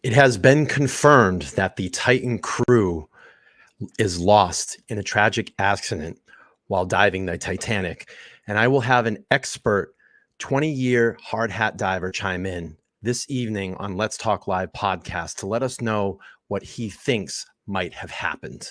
It has been confirmed that the Titan crew is lost in a tragic accident while diving the Titanic. And I will have an expert 20-year hard hat diver chime in this evening on Let's Talk Live podcast to let us know what he thinks might have happened.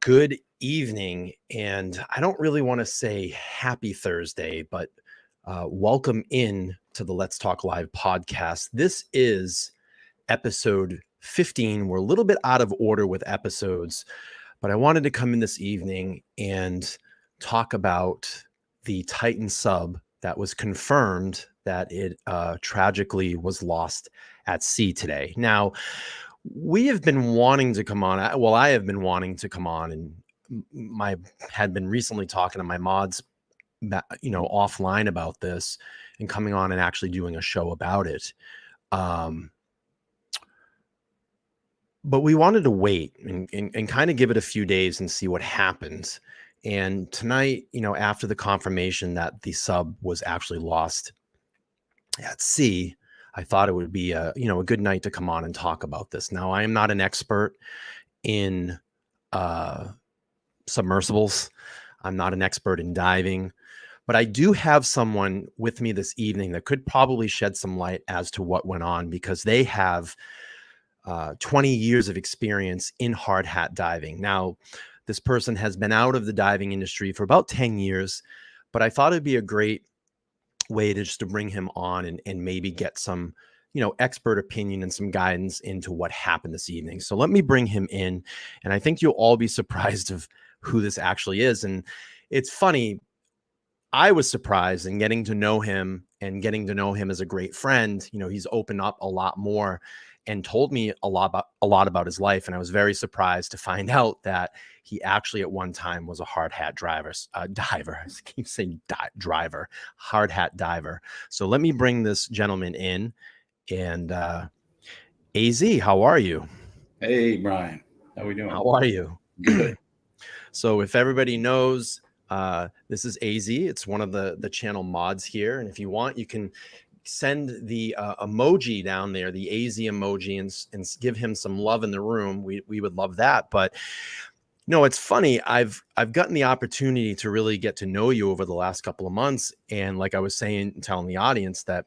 Good evening, and I don't really want to say happy Thursday, but welcome in to the Let's Talk Live podcast. This is episode 15. We're a little bit out of order with episodes, but I wanted to come in this evening and talk about the Titan sub that was confirmed that it tragically was lost at sea today. Now, we have been wanting to come on. Well, I have been wanting to come on, and had been recently talking to my mods, offline about this, and coming on and actually doing a show about it. But we wanted to wait and kind of give it a few days and see what happens. And tonight, after the confirmation that the sub was actually lost at sea, I thought it would be a good night to come on and talk about this. Now, I am not an expert in submersibles. I'm not an expert in diving, but I do have someone with me this evening that could probably shed some light as to what went on, because they have 20 years of experience in hard hat diving. Now, this person has been out of the diving industry for about 10 years, but I thought it'd be a great way to just to bring him on and maybe get some, expert opinion and some guidance into what happened this evening. So let me bring him in, and I think you'll all be surprised of who this actually is. And it's funny, I was surprised in getting to know him as a great friend. He's opened up a lot more and told me a lot about his life. And I was very surprised to find out that he actually at one time was a hard hat diver. I keep saying driver, hard hat diver. So let me bring this gentleman in. And AZ, how are you? Hey, Brian. How we doing? How are you? Good. So if everybody knows, this is AZ. It's one of the channel mods here. And if you want, you can send the emoji down there, the AZ emoji, and give him some love in the room. We would love that. But no, it's funny. I've gotten the opportunity to really get to know you over the last couple of months. And like I was telling the audience that,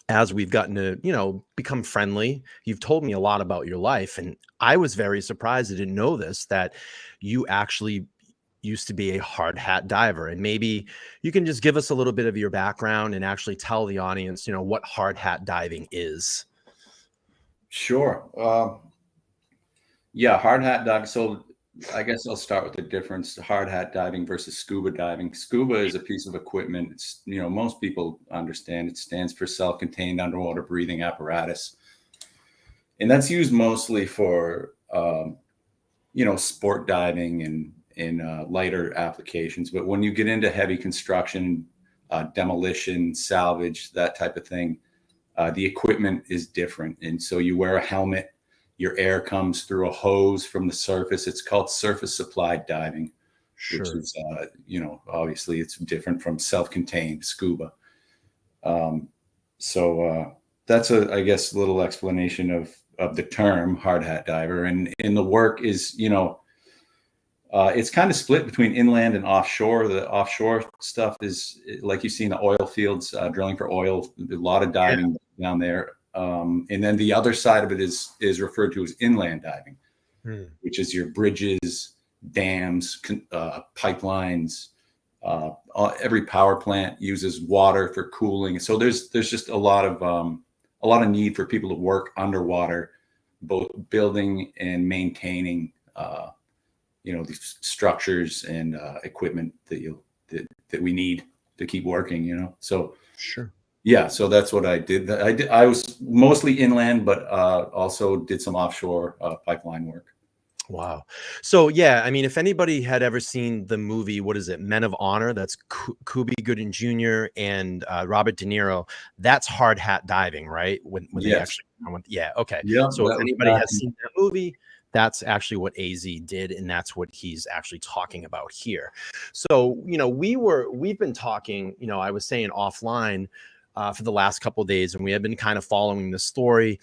as we've gotten to, become friendly, you've told me a lot about your life. And I was very surprised I didn't know this, that you actually used to be a hard hat diver. And maybe you can just give us a little bit of your background and actually tell the audience, what hard hat diving is. Sure. Yeah, hard hat diving. So I guess I'll start with the difference: hard hat diving versus scuba diving. Scuba is a piece of equipment. It's, most people understand it stands for self-contained underwater breathing apparatus. And that's used mostly for, sport diving and lighter applications. But when you get into heavy construction, demolition, salvage, that type of thing. The equipment is different. And so you wear a helmet, your air comes through a hose from the surface. It's called surface supplied diving, which Sure. is, obviously it's different from self-contained scuba. So that's I guess, a little explanation of the term hard hat diver. And in the work is, it's kind of split between inland and offshore. The offshore stuff is like you see in the oil fields, drilling for oil, a lot of diving down there. And then the other side of it is referred to as inland diving, which is your bridges, dams, pipelines. Every power plant uses water for cooling. So there's just a lot of need for people to work underwater, both building and maintaining these structures and equipment that we need to keep working, so Sure. yeah, so that's what I did. I was mostly inland, but also did some offshore pipeline work. Wow. So yeah, I mean, if anybody had ever seen the movie, what is it, Men of Honor? That's Cuba Gooding Jr. and Robert De Niro. That's hard hat diving, right? When they Yes. actually went, yeah, okay. Yeah, So if that was anybody back has seen that movie, that's actually what AZ did, and that's what he's actually talking about here. So we've been talking. I was saying offline for the last couple of days, and we have been kind of following the story,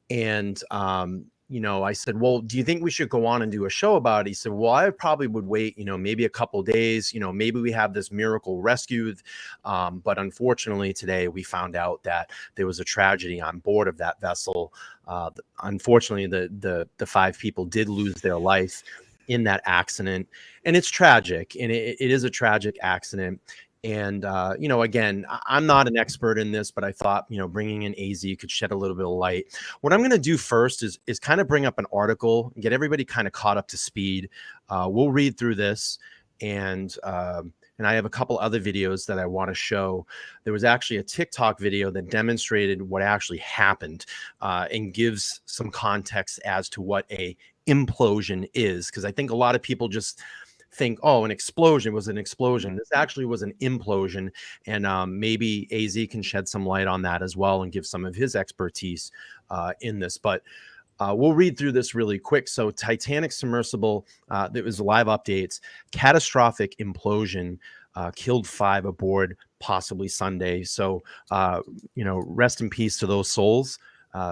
and I said, well, do you think we should go on and do a show about it? He said, well, I probably would wait, maybe a couple days, maybe we have this miracle rescued. But unfortunately today we found out that there was a tragedy on board of that vessel. Unfortunately, the 5 people did lose their life in that accident, and it's tragic, and it is a tragic accident. And, again, I'm not an expert in this, but I thought, bringing in AZ could shed a little bit of light. What I'm going to do first is kind of bring up an article and get everybody kind of caught up to speed. We'll read through this, and I have a couple other videos that I want to show. There was actually a TikTok video that demonstrated what actually happened and gives some context as to what a implosion is, because I think a lot of people just think, oh, an explosion was an explosion. This actually was an implosion, and maybe AZ can shed some light on that as well and give some of his expertise in this. But we'll read through this really quick. So Titanic submersible, there was live updates, catastrophic implosion, killed 5 aboard, possibly Sunday. So, rest in peace to those souls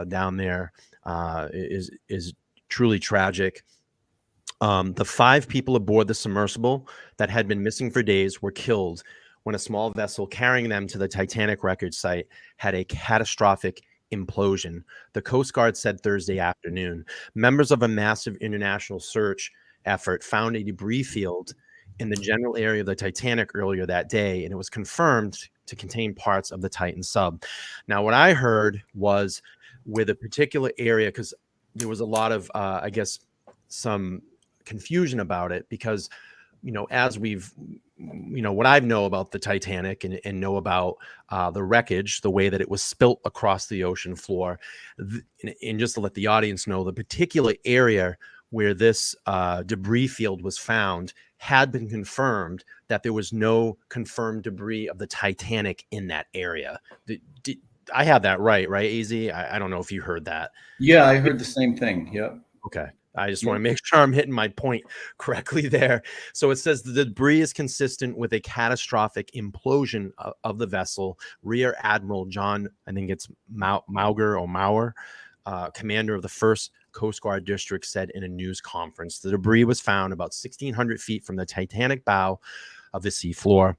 down there. Is truly tragic. The 5 people aboard the submersible that had been missing for days were killed when a small vessel carrying them to the Titanic wreckage site had a catastrophic implosion, the Coast Guard said Thursday afternoon. Members of a massive international search effort found a debris field in the general area of the Titanic earlier that day, and it was confirmed to contain parts of the Titan sub. Now, what I heard was with a particular area, because there was a lot of, some confusion about it, because as we've what I know about the Titanic and know about the wreckage, the way that it was spilt across the ocean floor, and just to let the audience know, the particular area where this debris field was found had been confirmed that there was no confirmed debris of the Titanic in that area. I have that right, AZ? I don't know if you heard that. Yeah, I heard the same thing. Yep. Okay. I just want to make sure I'm hitting my point correctly there. So it says the debris is consistent with a catastrophic implosion of the vessel. Rear Admiral John, I think it's Mauger, commander of the 1st Coast Guard District, said in a news conference. The debris was found about 1,600 feet from the Titanic bow of the seafloor.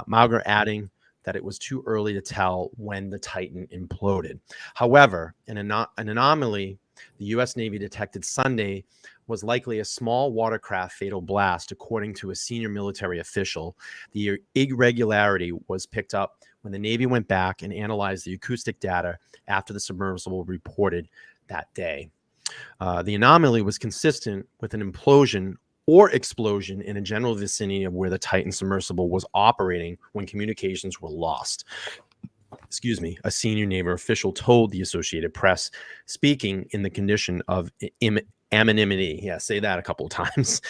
Mauger adding that it was too early to tell when the Titan imploded. However, an anomaly the U.S. Navy detected Sunday was likely a small watercraft fatal blast, according to a senior military official. The irregularity was picked up when the Navy went back and analyzed the acoustic data after the submersible reported that day. The anomaly was consistent with an implosion or explosion in a general vicinity of where the Titan submersible was operating when communications were lost. Excuse me, a senior Navy official told the Associated Press, speaking in the condition of anonymity. Yeah, say that a couple of times.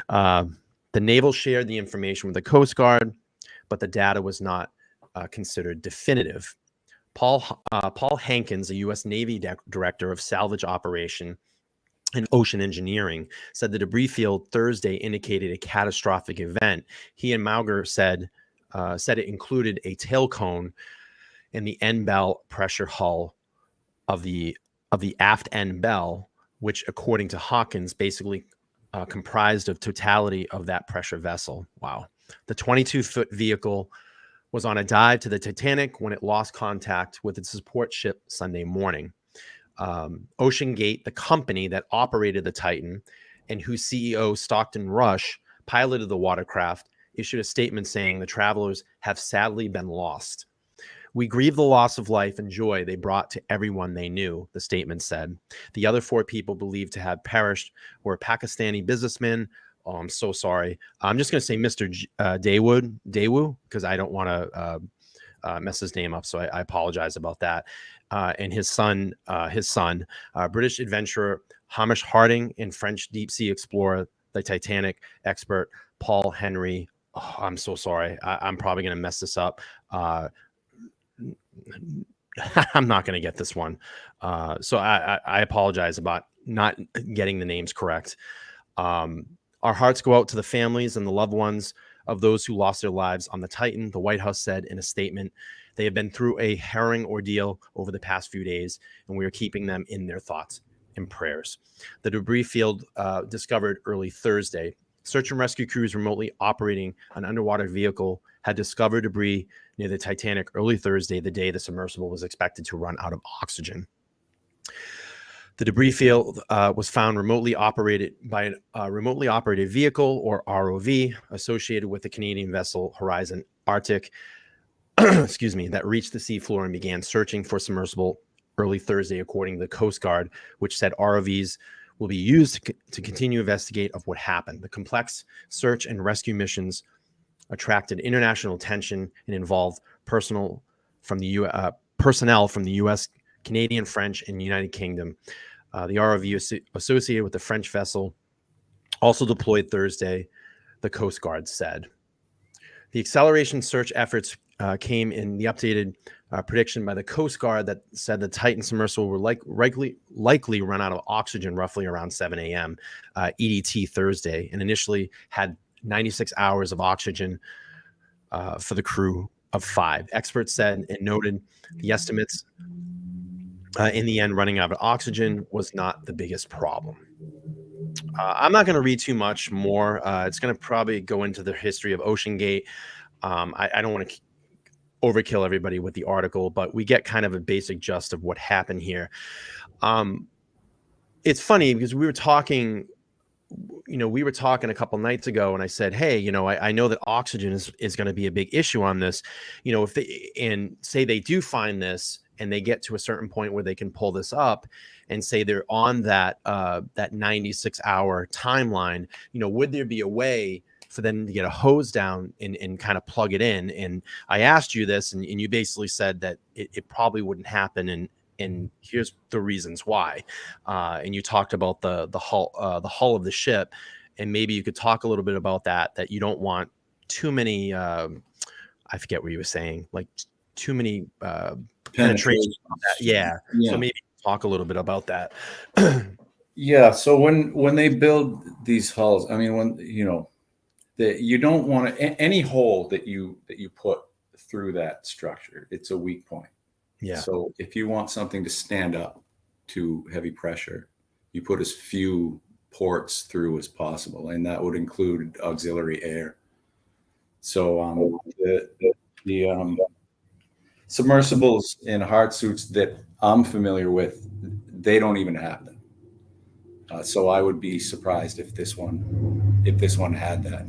The Naval shared the information with the Coast Guard, but the data was not considered definitive. Paul Hankins, a U.S. Navy director of salvage operation and ocean engineering, said the debris field Thursday indicated a catastrophic event. He and Mauger said it included a tail cone and the end bell pressure hull of the aft end bell, which, according to Hawkins, basically comprised of totality of that pressure vessel. Wow. The 22-foot vehicle was on a dive to the Titanic when it lost contact with its support ship Sunday morning. Ocean Gate, the company that operated the Titan and whose CEO, Stockton Rush, piloted the watercraft, issued a statement saying the travelers have sadly been lost. We grieve the loss of life and joy they brought to everyone they knew, the statement said. The other 4 people believed to have perished were Pakistani businessmen. Oh, I'm so sorry. I'm just going to say Mr. Daewoo, because I don't want to mess his name up. So I apologize about that. And his son, British adventurer Hamish Harding, and French deep sea explorer, the Titanic expert Paul Henry. Oh, I'm so sorry. I'm probably going to mess this up. I'm not going to get this one. So I apologize about not getting the names correct. Our hearts go out to the families and the loved ones of those who lost their lives on the Titan, the White House said in a statement. They have been through a harrowing ordeal over the past few days, and we are keeping them in their thoughts and prayers. The debris field discovered early Thursday. Search and rescue crews remotely operating an underwater vehicle had discovered debris near the Titanic early Thursday, the day the submersible was expected to run out of oxygen. The debris field was found remotely operated by a remotely operated vehicle, or ROV, associated with the Canadian vessel Horizon Arctic, that reached the seafloor and began searching for submersible early Thursday, according to the Coast Guard, which said ROVs will be used to continue investigate of what happened. The complex search and rescue missions attracted international attention and involved personnel from the U.S., Canadian, French, and United Kingdom. The ROV associated with the French vessel also deployed Thursday, the Coast Guard said. The acceleration search efforts came in the updated prediction by the Coast Guard that said the Titan submersible will likely run out of oxygen roughly around 7 a.m. EDT Thursday, and initially had 96 hours of oxygen for the crew of 5. Experts said and noted the estimates in the end, running out of oxygen was not the biggest problem. I'm not going to read too much more. It's going to probably go into the history of Ocean Gate. I don't want to overkill everybody with the article, but we get kind of a basic gist of what happened here. It's funny because we were talking a couple nights ago, and I said, hey, I know that oxygen is going to be a big issue on this. If they do find this and they get to a certain point where they can pull this up and say they're on that 96-hour timeline, would there be a way for them to get a hose down and kind of plug it in? And I asked you this, and you basically said that it probably wouldn't happen. And here's the reasons why. And you talked about the hull of the ship, and maybe you could talk a little bit about that you don't want too many, I forget what you were saying, like too many penetration. Yeah. So maybe talk a little bit about that. Yeah. So when they build these hulls, I mean, you don't want any hole that you put through that structure, it's a weak point. Yeah. So if you want something to stand up to heavy pressure, you put as few ports through as possible, and that would include auxiliary air. So the submersibles in hard suits that I'm familiar with, they don't even have them. So I would be surprised if this one had that,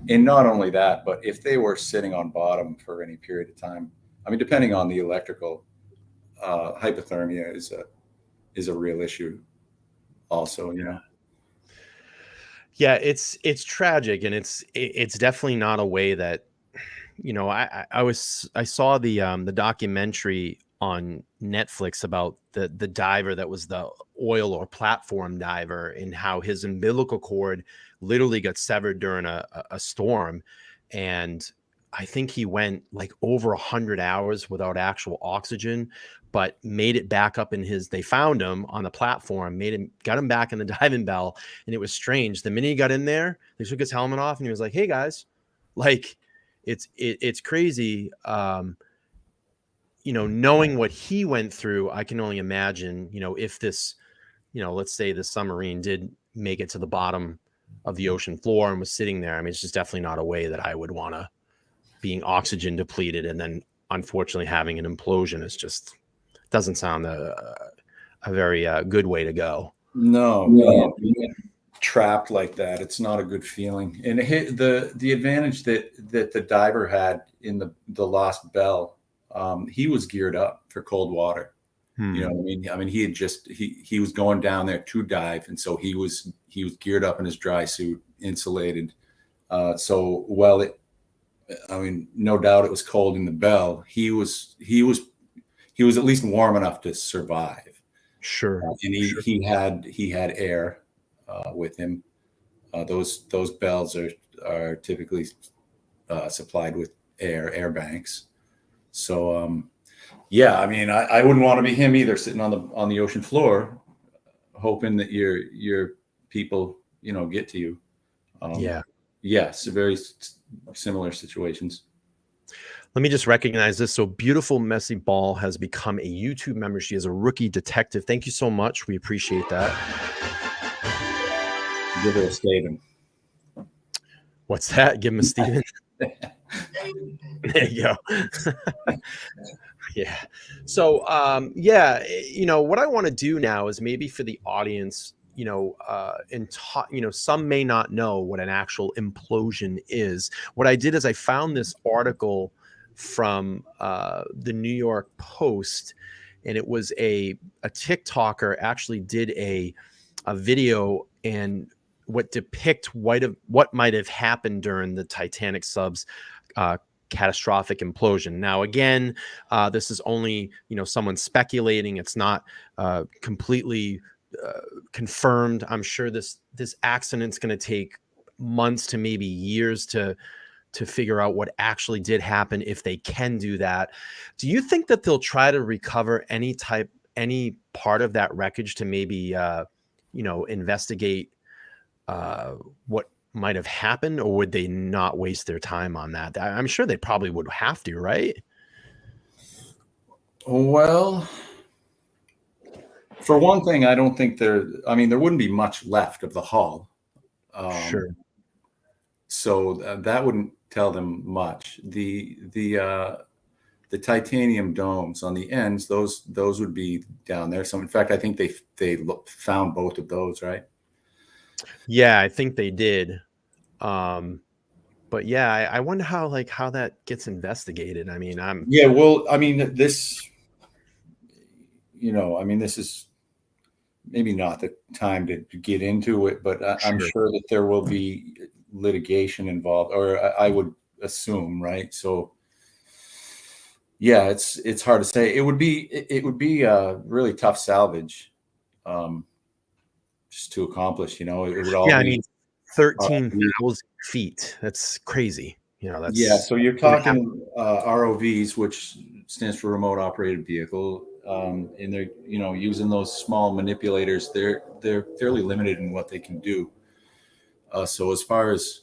And not only that, but if they were sitting on bottom for any period of time, I mean, depending on the electrical, hypothermia is a real issue also, Yeah, it's tragic, and it's definitely not a way that, I saw the documentary on Netflix about the diver that was the oil or platform diver, and how his umbilical cord literally got severed during a storm, and I think he went like over 100 hours without actual oxygen, but made it back up in his, they found him on the platform, got him back in the diving bell. And it was strange. The minute he got in there, they took his helmet off and he was like, hey guys, like it's crazy. Knowing what he went through, I can only imagine, if this, let's say the submarine did make it to the bottom of the ocean floor and was sitting there. I mean, it's just definitely not a way that I would want to, being oxygen depleted and then unfortunately having an implosion. Is just doesn't sound a very good way to go. No, trapped like that, it's not a good feeling. And the advantage that the diver had in the lost bell, he was geared up for cold water. You know what I mean? I mean, he was going down there to dive, and so he was geared up in his dry suit, insulated. I mean, no doubt it was cold in the bell. He was at least warm enough to survive. Sure. And he had air with him. Those bells are typically supplied with air banks. So yeah, I mean, I wouldn't want to be him either, sitting on the ocean floor, hoping that your people get to you. Yes, very similar situations. Let me just recognize this. So Beautiful Messy Ball has become a YouTube member. She is a rookie detective. Thank you so much. We appreciate that. Give her a Steven. What's that? Give him a Steven. There you go. Yeah. So, what I want to do now is maybe for the audience, some may not know what an actual implosion is. What I did is I found this article from the New York Post, and it was a TikToker actually did a video and what might have happened during the Titanic sub's catastrophic implosion. Now, again, this is only someone speculating. It's not completely confirmed. I'm sure this accident's going to take months to maybe years to figure out what actually did happen, if they can do that. Do you think that they'll try to recover any part of that wreckage to maybe investigate what might have happened, or would they not waste their time on that? I'm sure they probably would have to, right? Well, for one thing, I don't think there wouldn't be much left of the hull. Sure. So that wouldn't tell them much. The titanium domes on the ends, those would be down there. So in fact, I think they found both of those, right? Yeah, I think they did. But yeah, I wonder how that gets investigated. I mean, this is maybe not the time to get into it, but I'm sure that there will be litigation involved, or I would assume, right? So yeah, it's hard to say. It would be a really tough salvage, just to accomplish. It would all. Yeah, I mean, 13,000 feet. That's crazy. So you're talking ROVs, which stands for remote operated vehicle, and they're using those small manipulators. They're fairly limited in what they can do. So as far as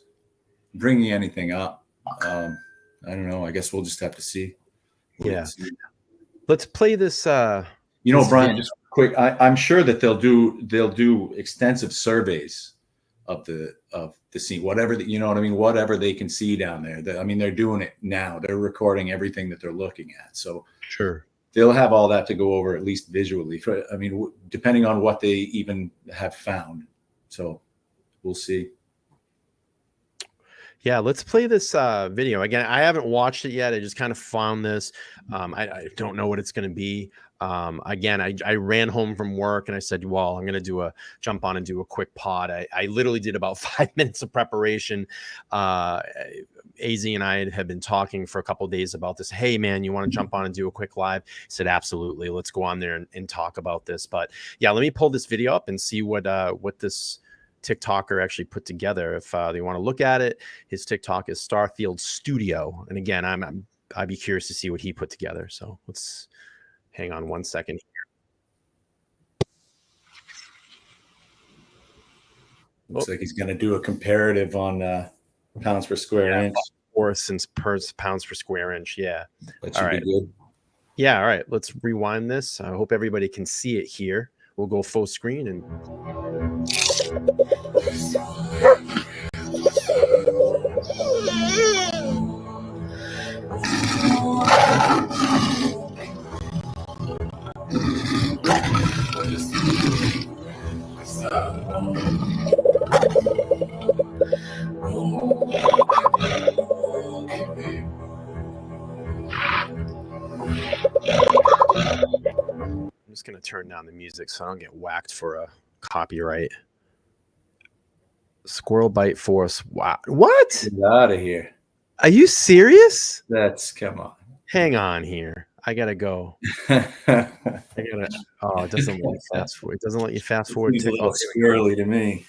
bringing anything up, I don't know. I guess we'll just have to see. Let's play this. Brian, just quick. I'm sure that they'll do extensive surveys of the scene, whatever whatever they can see down there. They're doing it now. They're recording everything that they're looking at. So sure, they'll have all that to go over, at least visually. Depending on what they even have found. So we'll see. Yeah, let's play this video. Again, I haven't watched it yet. I just kind of found this. I don't know what it's going to be. Again, I ran home from work and I said, well, I'm going to jump on and do a quick pod. I literally did about 5 minutes of preparation. AZ and I had been talking for a couple of days about this. Hey, man, you want to jump on and do a quick live? I said, absolutely. Let's go on there and talk about this. But yeah, let me pull this video up and see what this TikToker actually put together. If they want to look at it, his TikTok is Starfield Studio. And again, I'd be curious to see what he put together. So let's hang on 1 second. Looks like he's going to do a comparative on pounds per square inch. Or since pounds per square inch. Yeah. That should be good. Yeah. All right. Let's rewind this. I hope everybody can see it here. We'll go full screen and. I'm just going to turn down the music so I don't get whacked for a copyright. Squirrel bite force. Wow. What? Get out of here. Are you serious? Come on. Hang on here. I got to go. Oh, it doesn't let you fast forward. It doesn't let you fast forward. It's a little squirrely to me.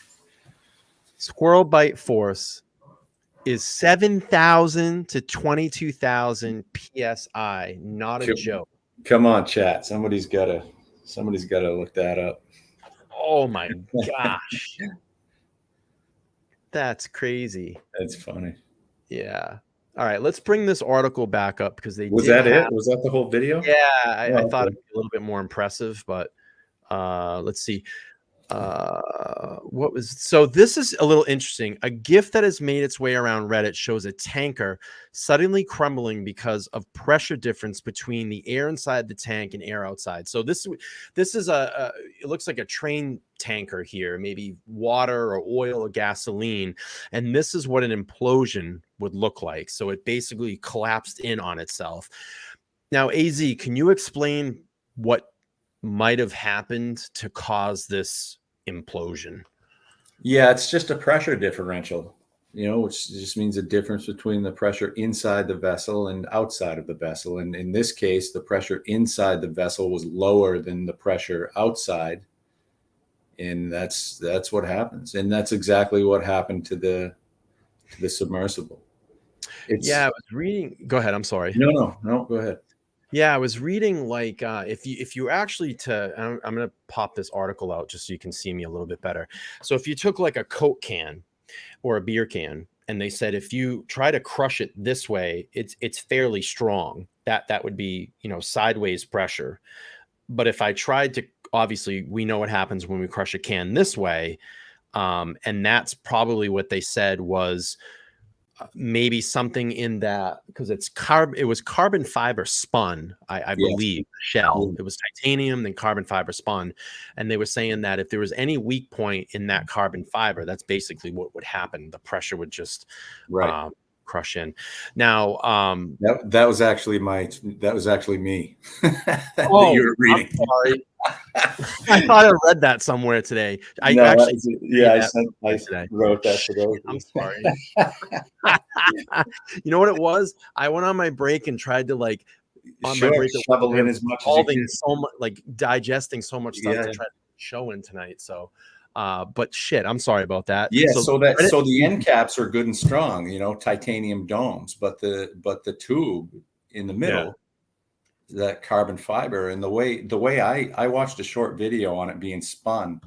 Squirrel bite force is 7,000 to 22,000 PSI. Not a joke. Come on, chat. Somebody's got to look that up. Oh my gosh. That's crazy. That's funny. Yeah. All right, let's bring this article back up because they was that it? Was that the whole video? Yeah, I thought it'd be a little bit more impressive, but let's see. So this is a little interesting. A GIF that has made its way around Reddit shows a tanker suddenly crumbling because of pressure difference between the air inside the tank and air outside. So this is it looks like a train tanker here, maybe water or oil or gasoline, and this is what an implosion would look like. So it basically collapsed in on itself. Now, AZ, can you explain what might have happened to cause this implosion? Yeah, it's just a pressure differential, which just means a difference between the pressure inside the vessel and outside of the vessel. And in this case, the pressure inside the vessel was lower than the pressure outside. And that's what happens. And that's exactly what happened to the submersible. I was reading. Go ahead. I'm sorry. No, go ahead. Yeah, I was reading like if you actually I'm going to pop this article out just so you can see me a little bit better. So if you took like a Coke can or a beer can, and they said if you try to crush it this way, it's fairly strong. That would be sideways pressure. But if I tried to, obviously we know what happens when we crush a can this way, and that's probably what they said was. Maybe something in that because it was carbon fiber spun, I believe, shell. It was titanium, then carbon fiber spun. And they were saying that if there was any weak point in that carbon fiber, that's basically what would happen. The pressure would just crush in. Now, that was actually me. That you were reading. I'm sorry. I thought I read that somewhere today. I wrote that today. I'm sorry. You know what it was? I went on my break and tried to shovel in as much as you can. So much, like digesting so much stuff to try to show in tonight. So, but shit, I'm sorry about that. Yeah. So the end caps are good and strong, titanium domes, but the tube in the middle. That carbon fiber and the way I watched a short video on it being spun,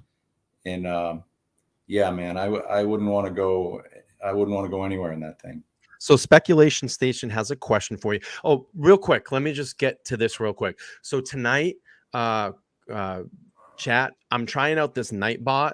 and man, I wouldn't want to go anywhere in that thing. So Speculation Station has a question for you. Oh, real quick, let me just get to this real quick. So tonight, chat, I'm trying out this Nightbot.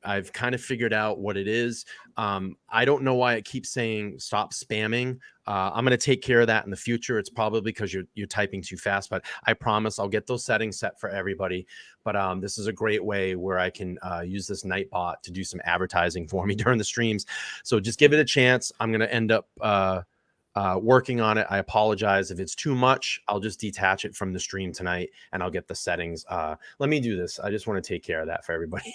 I've kind of figured out what it is. I don't know why it keeps saying stop spamming. I'm going to take care of that in the future. It's probably because you're typing too fast, but I promise I'll get those settings set for everybody. But this is a great way where I can use this Nightbot to do some advertising for me during the streams. So just give it a chance. I'm going to end up working on it. I apologize if it's too much. I'll just detach it from the stream tonight and I'll get the settings. Let me do this. I just want to take care of that for everybody.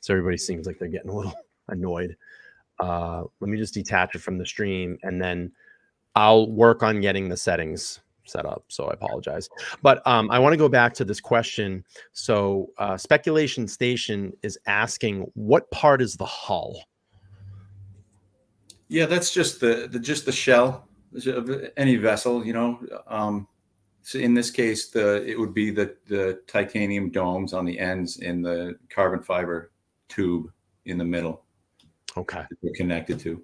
So everybody seems like they're getting a little annoyed. Let me just detach it from the stream and then I'll work on getting the settings set up, so I apologize. But I want to go back to this question. So Speculation Station is asking, what part is the hull? Yeah, that's just the shell of any vessel, you know. So in this case, it would be the titanium domes on the ends in the carbon fiber tube in the middle. Okay. That they're connected to.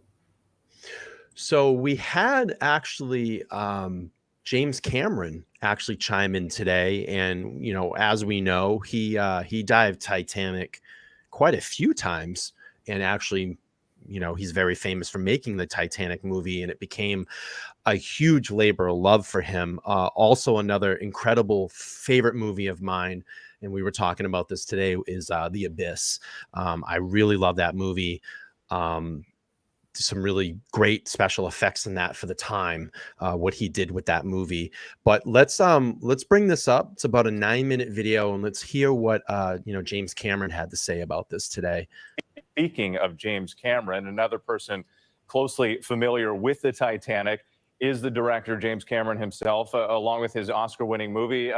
So we had actually James Cameron actually chime in today, and you know, as we know, he dived Titanic quite a few times, and actually, you know, he's very famous for making the Titanic movie, and it became a huge labor of love for him. Also, another incredible favorite movie of mine, and we were talking about this today, is The Abyss. I really love that movie. Some really great special effects in that for the time, what he did with that movie. But let's bring this up. It's about a 9-minute video, and let's hear what you know, James Cameron had to say about this today. Speaking of James Cameron, another person closely familiar with the Titanic is the director James Cameron himself, along with his Oscar-winning movie.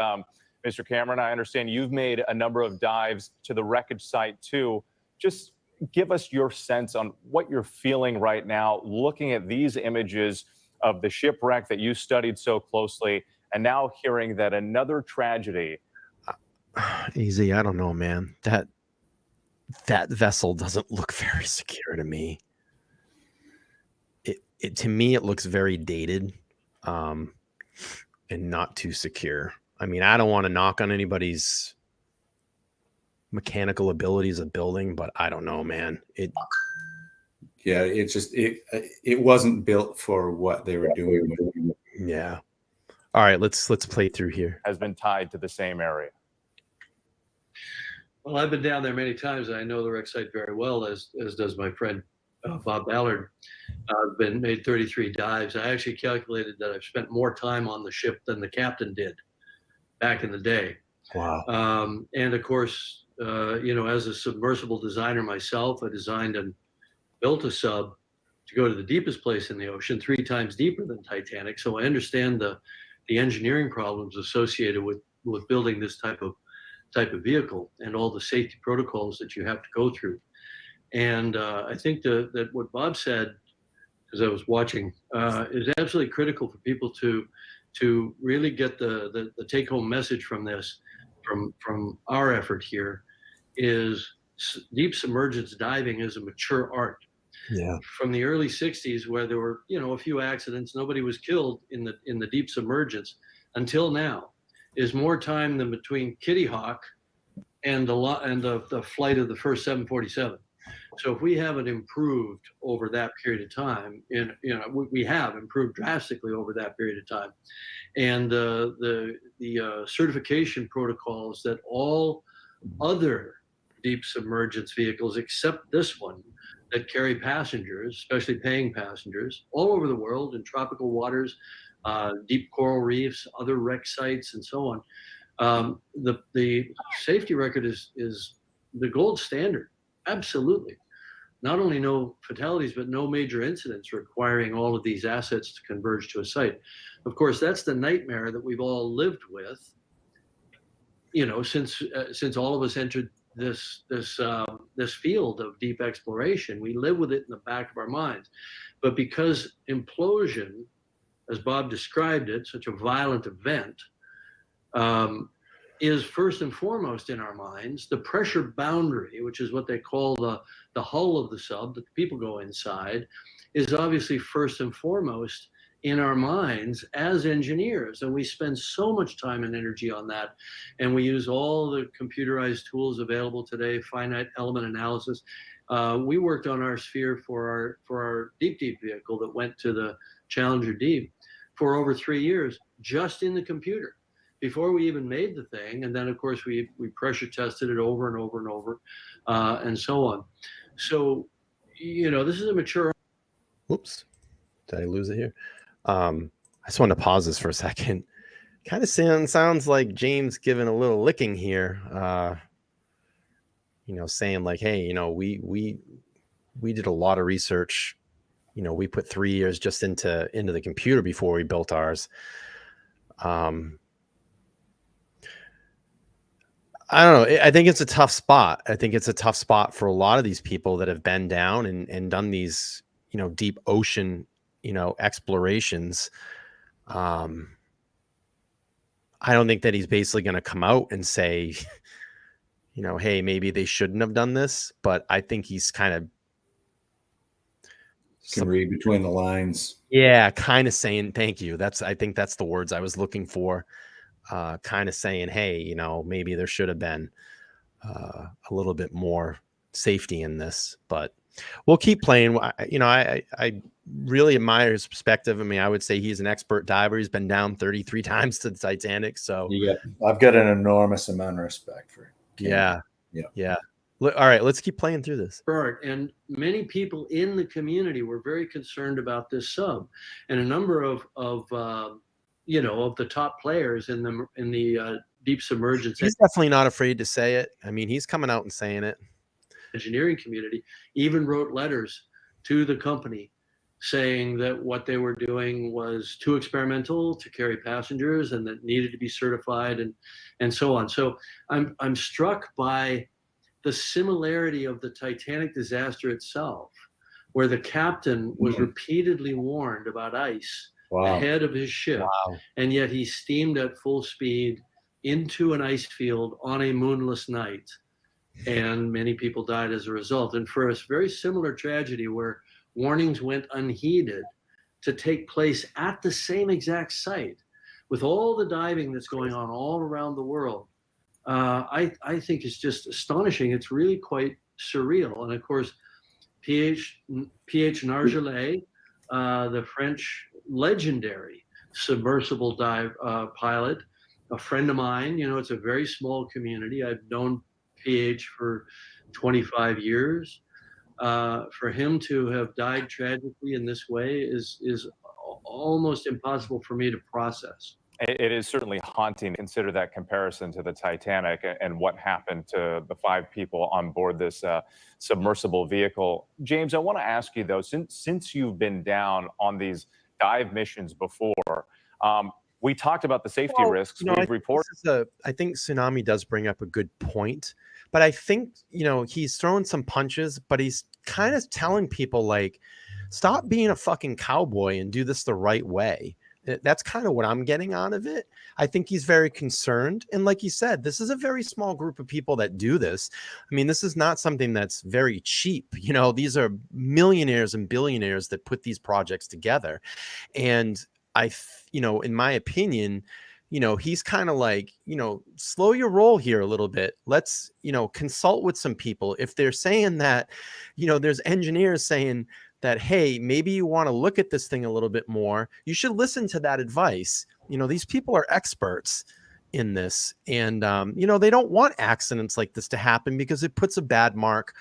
Mr. Cameron, I understand you've made a number of dives to the wreckage site too. Just give us your sense on what you're feeling right now, looking at these images of the shipwreck that you studied so closely, and now hearing that another tragedy. Easy, I don't know, man. That vessel doesn't look very secure to me. It to me, it looks very dated, and not too secure. I mean, I don't want to knock on anybody's mechanical abilities of building, but I don't know, man. Yeah, it wasn't built for what they were doing. Yeah. All right, let's play through here. Has been tied to the same area. Well, I've been down there many times. I know the wreck site very well, as does my friend Bob Ballard. I've made 33 dives. I actually calculated that I've spent more time on the ship than the captain did back in the day. Wow. And of course, you know, as a submersible designer myself, I designed and built a sub to go to the deepest place in the ocean, 3 times deeper than Titanic. So I understand the engineering problems associated with building this type of vehicle and all the safety protocols that you have to go through. And I think that what Bob said, as I was watching, is absolutely critical for people to really get the take-home message from this, from our effort here, is deep submergence diving is a mature art. Yeah. From the early 60s, where there were, you know, a few accidents, nobody was killed in the deep submergence, until now, is more time than between Kitty Hawk and the flight of the first 747. So if we haven't improved over that period of time, and you know, we have improved drastically over that period of time, and the certification protocols that all other deep submergence vehicles, except this one, that carry passengers, especially paying passengers, all over the world in tropical waters, deep coral reefs, other wreck sites, and so on. The safety record is the gold standard. Absolutely. Not only no fatalities, but no major incidents requiring all of these assets to converge to a site. Of course, that's the nightmare that we've all lived with, you know, since all of us entered this field of deep exploration. We live with it in the back of our minds. But because implosion, as Bob described it, such a violent event, is first and foremost in our minds, the pressure boundary, which is what they call the hull of the sub, that the people go inside, is obviously first and foremost in our minds as engineers. And we spend so much time and energy on that. And we use all the computerized tools available today, finite element analysis. We worked on our sphere for our deep vehicle that went to the Challenger Deep for over 3 years, just in the computer, before we even made the thing. And then of course we pressure tested it over and over and over, and so on. So, you know, this is a mature. Whoops. Did I lose it here? I just want to pause this for a second. Kind of sounds like James giving a little licking here. You know, saying like, hey, you know, we did a lot of research. You know, we put 3 years just into the computer before we built ours. I don't know. I think it's a tough spot. I think it's a tough spot for a lot of these people that have been down and done these, deep ocean, explorations. I don't think that he's basically going to come out and say, hey, maybe they shouldn't have done this. But I think he's kind of Can read between the lines. Yeah, kind of saying thank you. I think that's the words I was looking for. Kind of saying, hey, maybe there should have been a little bit more safety in this, but we'll keep playing. I really admire his perspective. I mean, I would say he's an expert diver. He's been down 33 times to the Titanic. So yeah, I've got an enormous amount of respect for him. Yeah. All right, let's keep playing through this. And many people in the community were very concerned about this sub, and a number of the top players in the deep submergence. He's definitely not afraid to say it. I mean, he's coming out and saying it. Engineering community even wrote letters to the company saying that what they were doing was too experimental to carry passengers and that needed to be certified and so on. So I'm struck by the similarity of the Titanic disaster itself, where the captain was repeatedly warned about ice ahead of his ship, and yet he steamed at full speed into an ice field on a moonless night, and many people died as a result. And for a very similar tragedy where warnings went unheeded to take place at the same exact site, with all the diving that's going on all around the world, I think it's just astonishing. It's really quite surreal. And of course, P.H. Nargeolet, the French legendary submersible dive pilot, a friend of mine. It's a very small community. I've known PH for 25 years. For him to have died tragically in this way is almost impossible for me to process. It is certainly haunting to consider that comparison to the Titanic and what happened to the 5 people on board this submersible vehicle. James, I want to ask you, though, since you've been down on these dive missions before, we talked about the safety risks. We've reported. I think Tsunami does bring up a good point, but I think, he's throwing some punches, but he's kind of telling people, like, stop being a fucking cowboy and do this the right way. That's kind of what I'm getting out of it. I think he's very concerned. And like you said, this is a very small group of people that do this. I mean, this is not something that's very cheap. These are millionaires and billionaires that put these projects together. And in my opinion, he's kind of like, slow your roll here a little bit. Let's, consult with some people. If they're saying that, there's engineers saying that, hey, maybe you want to look at this thing a little bit more, you should listen to that advice. These people are experts in this, and they don't want accidents like this to happen because it puts a bad mark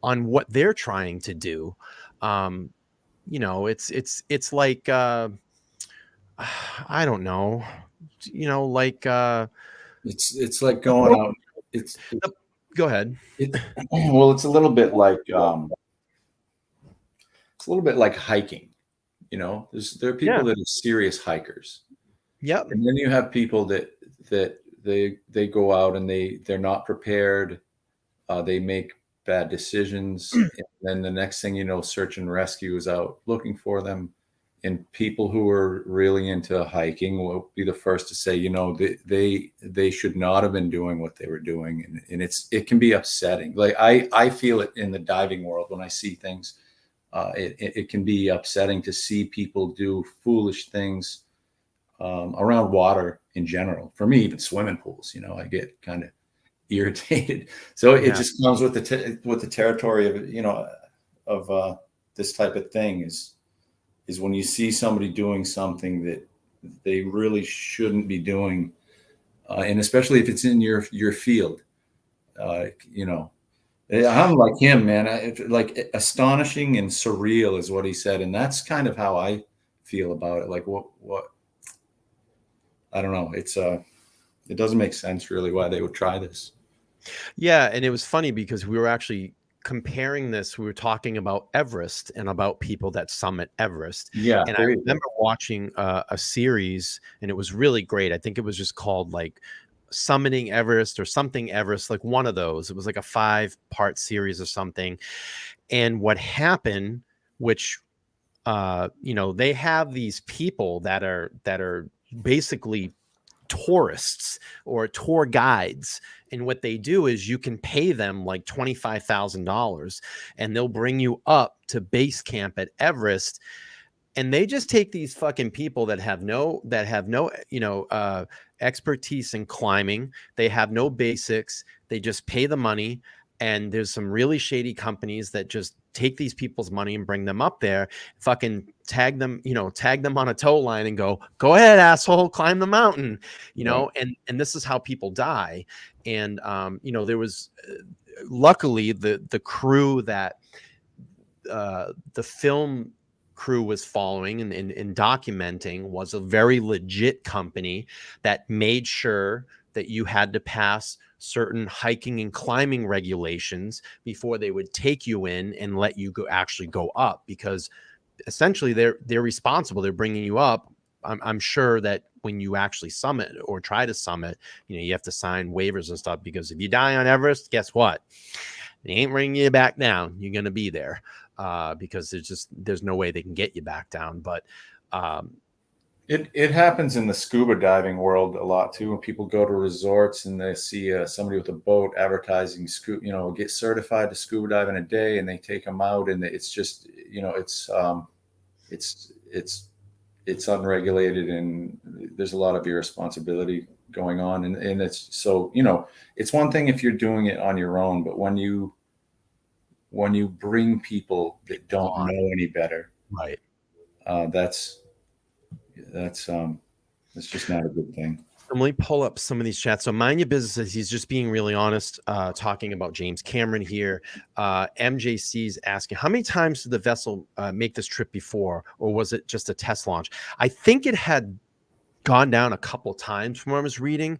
on what they're trying to do. It's like I don't know, it's like going out. Go ahead. Well, it's a little bit like hiking. There are people that are serious hikers. Yep. And then you have people that they go out and they're not prepared. They make bad decisions, and then the next thing you know, search and rescue is out looking for them. And people who are really into hiking will be the first to say, they should not have been doing what they were doing, and it can be upsetting. Like I feel it in the diving world when I see things. It can be upsetting to see people do foolish things around water in general. For me, even swimming pools, I get kind of irritated. So it just comes with the territory of this type of thing is when you see somebody doing something that they really shouldn't be doing, and especially if it's in your field, I'm like him, man. Like astonishing and surreal is what he said, and that's kind of how I feel about it. Like what I don't know. It doesn't make sense really why they would try this. Yeah, and it was funny because we were actually comparing this, we were talking about Everest and about people that summit Everest. Yeah. And I remember watching a series, and it was really great. I think it was just called like Summiting Everest or something Everest, like one of those. It was like a 5-part series or something. And what happened, which they have these people that are basically tourists or tour guides, and what they do is you can pay them like $25,000 and they'll bring you up to base camp at Everest, and they just take these fucking people that have no expertise in climbing. They have no basics. They just pay the money. And there's some really shady companies that just take these people's money and bring them up there, fucking tag them on a tow line and go ahead, asshole, climb the mountain, and this is how people die. And, there was luckily the crew that the film crew was following and documenting was a very legit company that made sure that you had to pass certain hiking and climbing regulations before they would take you in and let you actually go up, because essentially they're responsible. They're bringing you up. I'm sure that when you actually summit or try to summit, you have to sign waivers and stuff, because if you die on Everest, guess what? They ain't bringing you back down. You're going to be there because there's no way they can get you back down. But it happens in the scuba diving world a lot too. When people go to resorts and they see somebody with a boat advertising get certified to scuba dive in a day, and they take them out, and it's just it's unregulated, and there's a lot of irresponsibility going on, and it's so it's one thing if you're doing it on your own, but when you bring people that don't know any better, right, that's just not a good thing. Let me pull up some of these chats. So Mind Your Business, he's just being really honest, talking about James Cameron here. MJC's asking, how many times did the vessel make this trip before, or was it just a test launch? I think it had gone down a couple times from what I was reading,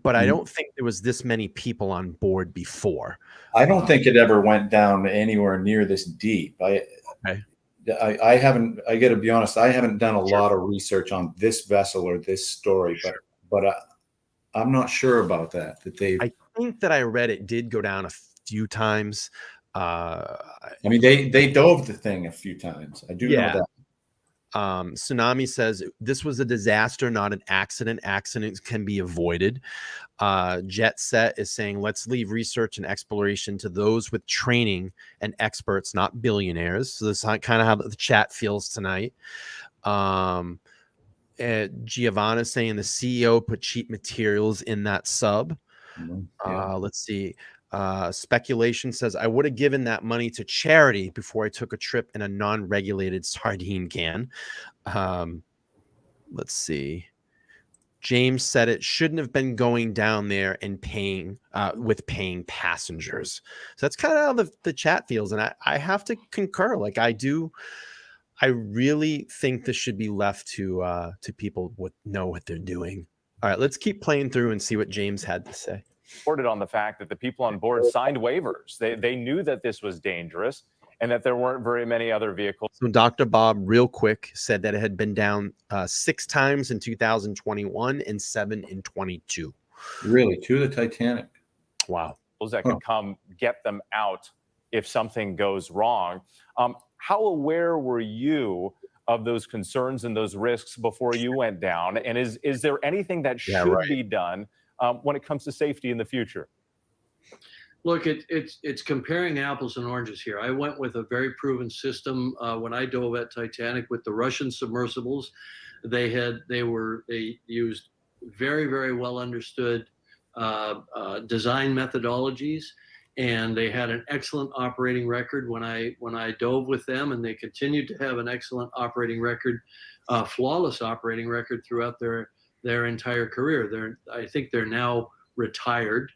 but I don't think there was this many people on board before. I don't think it ever went down anywhere near this deep. I haven't, I got to be honest, I haven't done a lot of research on this vessel or this story, but I'm not sure about that. I think that I read it did go down a few times. I mean, they dove the thing a few times. I do know that. Tsunami says this was a disaster, not an accident. Accidents can be avoided. Jet Set is saying, let's leave research and exploration to those with training and experts, not billionaires. So this is kind of how the chat feels tonight. Giovanna saying the CEO put cheap materials in that sub. Let's see. Speculation says, I would have given that money to charity before I took a trip in a non-regulated sardine can. Let's see. James said it shouldn't have been going down there and paying passengers. So that's kind of how the chat feels. And I have to concur. Like I really think this should be left to people who know what they're doing. All right, let's keep playing through and see what James had to say. Reported on the fact that the people on board signed waivers. They knew that this was dangerous and that there weren't very many other vehicles. So Dr. Bob, real quick, said that it had been down 6 times in 2021 and 7 in 22. Really? To the Titanic? Wow. That could come get them out if something goes wrong. How aware were you of those concerns and those risks before you went down? And is there anything that should be done when it comes to safety in the future? Look, it's comparing apples and oranges here. I went with a very proven system when I dove at Titanic with the Russian submersibles. They used very, very well understood design methodologies, and they had an excellent operating record when I dove with them, and they continued to have an excellent operating record, flawless operating record throughout their entire career. I think they're now retired.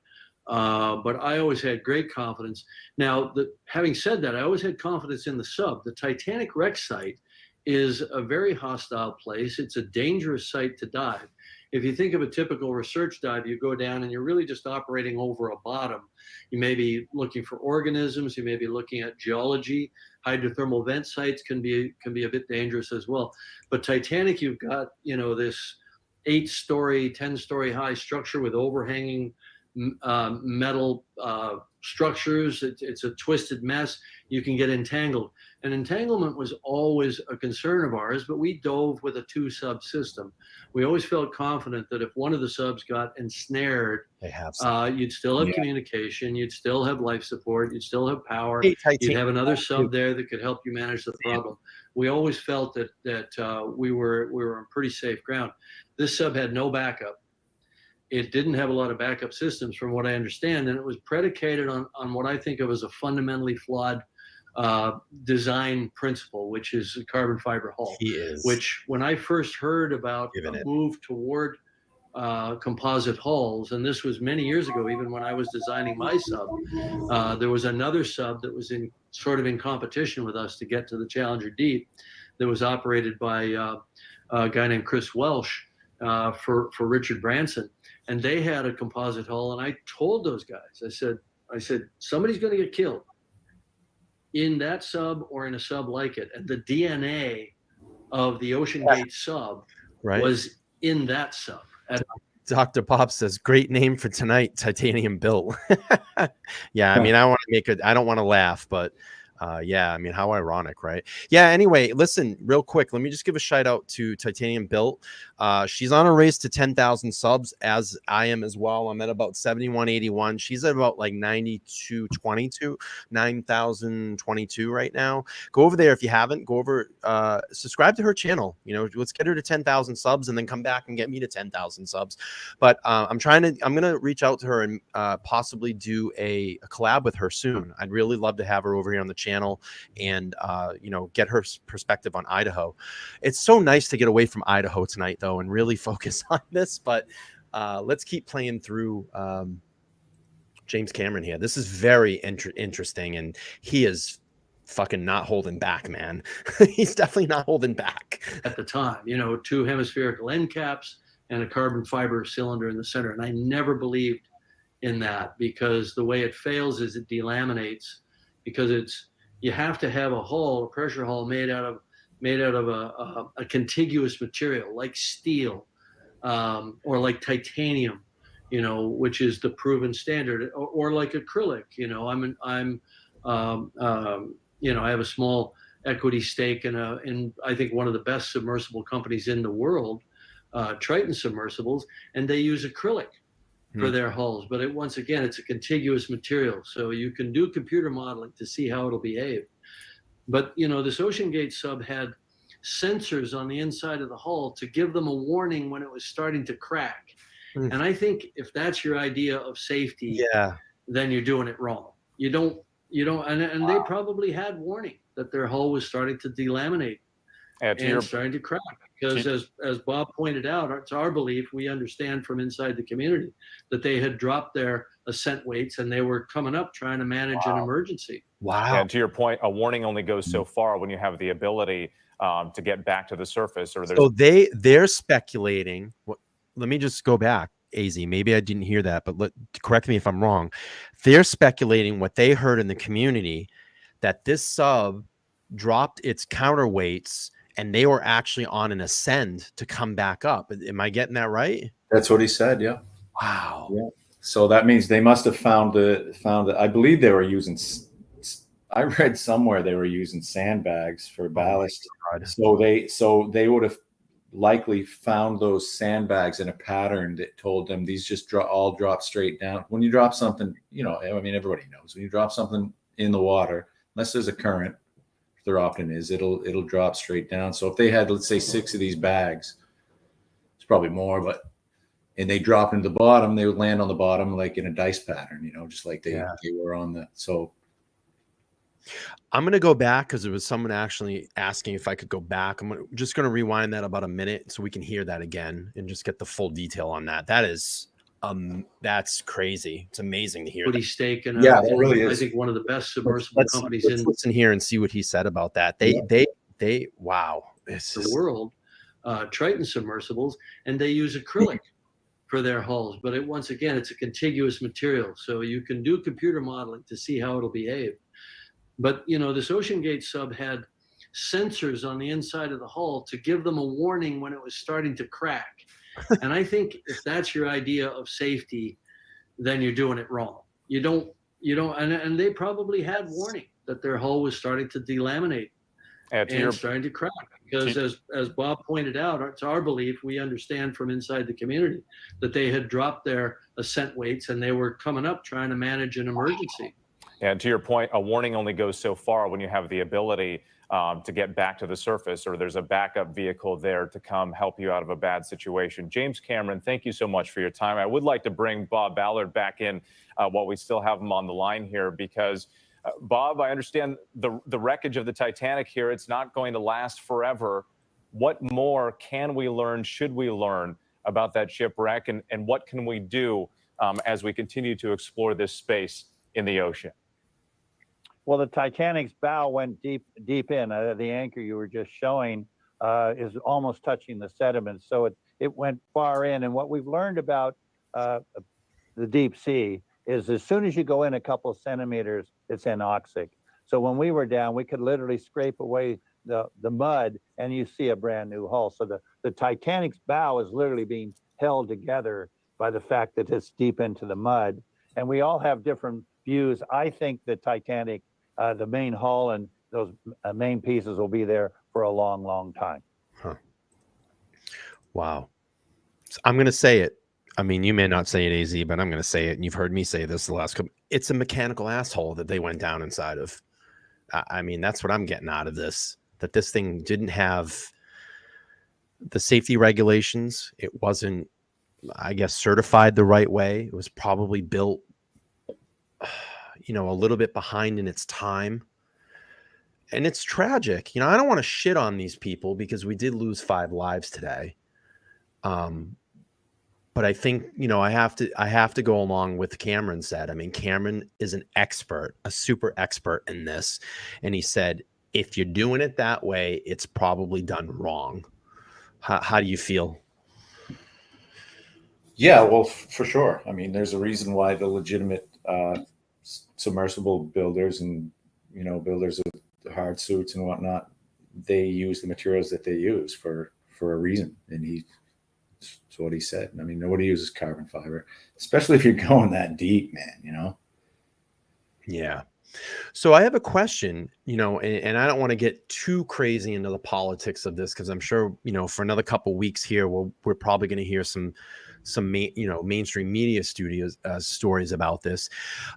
But I always had great confidence. Now, having said that, I always had confidence in the sub. The Titanic wreck site is a very hostile place. It's a dangerous site to dive. if you think of a typical research dive, you go down and you're really just operating over a bottom. You may be looking for organisms. You may be looking at geology. Hydrothermal vent sites can be a bit dangerous as well. But Titanic, you've got, this 8-story, 10-story high structure with overhanging metal structures. It's a twisted mess. You can get entangled. And entanglement was always a concern of ours, but we dove with a 2-sub system. We always felt confident that if one of the subs got ensnared, you'd still have communication, you'd still have life support, you'd still have power, you'd have another sub there that could help you manage the problem. We always felt that we were on pretty safe ground. This sub had no backup. It didn't have a lot of backup systems, from what I understand, and it was predicated on what I think of as a fundamentally flawed design principle, which is a carbon fiber hull. Which, when I first heard about a move toward composite hulls, and this was many years ago, even when I was designing my sub, there was another sub that was sort of in competition with us to get to the Challenger Deep, that was operated by a guy named Chris Welsh for Richard Branson, and they had a composite hull. And I told those guys, I said, somebody's going to get killed in that sub or in a sub like it. And the DNA of the Ocean Gate sub was in that sub. Dr. Pop says, great name for tonight, Titanium Built. Yeah, I mean, I don't want to laugh, but yeah, I mean, how ironic, right? Yeah, anyway, listen, real quick, let me just give a shout out to Titanium Built. She's on a race to 10,000 subs, as I am as well. I'm at about 7181. She's at about like 9222, 9,022 right now. Go over there if you haven't. Go over, subscribe to her channel. Let's get her to 10,000 subs and then come back and get me to 10,000 subs. But I'm going to reach out to her and possibly do a collab with her soon. I'd really love to have her over here on the channel and get her perspective on Idaho. It's so nice to get away from Idaho tonight, though, and really focus on this. But let's keep playing through James Cameron here. This is very interesting, and he is fucking not holding back, man. He's definitely not holding back. At the time, 2 hemispherical end caps and a carbon fiber cylinder in the center. And I never believed in that, because the way it fails is it delaminates, because you have to have a hull, a pressure hull made out of a contiguous material like steel or like titanium, which is the proven standard, or like acrylic. I have a small equity stake in I think one of the best submersible companies in the world, Triton Submersibles, and they use acrylic for their hulls. But once again, it's a contiguous material, so you can do computer modeling to see how it'll behave. But this Ocean Gate sub had sensors on the inside of the hull to give them a warning when it was starting to crack. And I think if that's your idea of safety, then you're doing it wrong. You don't, and they probably had warning that their hull was starting to delaminate and starting to crack. Because as Bob pointed out, it's our belief, we understand from inside the community, that they had dropped their ascent weights and they were coming up trying to manage an emergency. Wow. And to your point, a warning only goes so far when you have the ability to get back to the surface. So they're speculating. Let me just go back, AZ. Maybe I didn't hear that, but correct me if I'm wrong. They're speculating what they heard in the community, that this sub dropped its counterweights and they were actually on an ascend to come back up. Am I getting that right? That's what he said. Yeah. Wow. Yeah. So that means they must have found it. I believe they were using. I read somewhere they were using sandbags for ballast. So they would have likely found those sandbags in a pattern that told them these just all drop straight down. When you drop something, everybody knows when you drop something in the water, unless there's a current, there often is, it'll drop straight down. So if they had, let's say, 6 of these bags, it's probably more, and they drop into the bottom, they would land on the bottom like in a dice pattern, just like they were on the. So I'm going to go back because there was someone actually asking if I could go back. I'm just going to rewind that about a minute so we can hear that again and just get the full detail on that. That is that's crazy. It's amazing to hear. Equity stake and it really is. I think one of the best submersible companies let's listen here and see what he said about that. They wow, the world. Triton submersibles, and they use acrylic for their hulls. But once again, it's a contiguous material, so you can do computer modeling to see how it'll behave. But this OceanGate sub had sensors on the inside of the hull to give them a warning when it was starting to crack. And I think if that's your idea of safety, then you're doing it wrong. You don't, and they probably had warning that their hull was starting to delaminate and starting to crack. Because as Bob pointed out, it's our belief, we understand from inside the community, that they had dropped their ascent weights and they were coming up trying to manage an emergency. And to your point, a warning only goes so far when you have the ability to get back to the surface, or there's a backup vehicle there to come help you out of a bad situation. James Cameron, thank you so much for your time. I would like to bring Bob Ballard back in while we still have him on the line here, because Bob, I understand the wreckage of the Titanic here. It's not going to last forever. What more can we learn, should we learn about that shipwreck, and what can we do as we continue to explore this space in the ocean? Well, the Titanic's bow went deep in. The anchor you were just showing is almost touching the sediment, so it went far in. And what we've learned about the deep sea is as soon as you go in a couple of centimeters, it's anoxic. So when we were down, we could literally scrape away the mud and you see a brand new hull. So the Titanic's bow is literally being held together by the fact that it's deep into the mud. And we all have different views. I think the Titanic, the main hull and those main pieces will be there for a long, long time. Huh. Wow. So I'm going to say it. I mean, you may not say it, AZ, but I'm going to say it. And you've heard me say this the last couple. It's a mechanical asshole that they went down inside of. I mean, that's what I'm getting out of this, that this thing didn't have the safety regulations. It wasn't, I guess, certified the right way. It was probably built, a little bit behind in its time. And it's tragic. I don't want to shit on these people because we did lose 5 lives today. But I think, I have to go along with Cameron said. I mean, Cameron is an expert, a super expert in this. And he said, if you're doing it that way, it's probably done wrong. How do you feel? Yeah, well, for sure. I mean, there's a reason why the legitimate submersible builders and, builders of hard suits and whatnot, they use the materials that they use for a reason. And that's what he said. I mean, nobody uses carbon fiber, especially if you're going that deep, man, Yeah. So I have a question, and I don't want to get too crazy into the politics of this, because I'm sure, for another couple of weeks here, we're probably going to hear some mainstream media stories about this.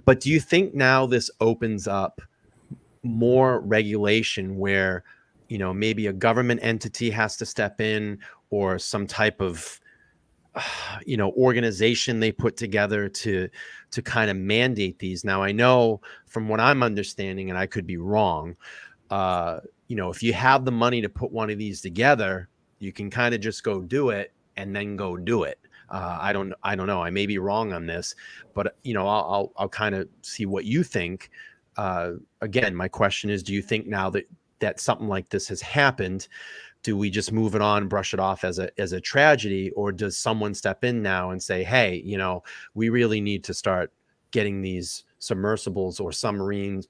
But do you think now this opens up more regulation where, maybe a government entity has to step in, or some type of, organization they put together to kind of mandate these? Now, I know from what I'm understanding, and I could be wrong, if you have the money to put one of these together, you can kind of just go do it and then go do it. I don't know. I may be wrong on this, but I'll kind of see what you think. Again, my question is, do you think now that something like this has happened, do we just move it on, brush it off as a tragedy, or does someone step in now and say, hey, we really need to start getting these submersibles or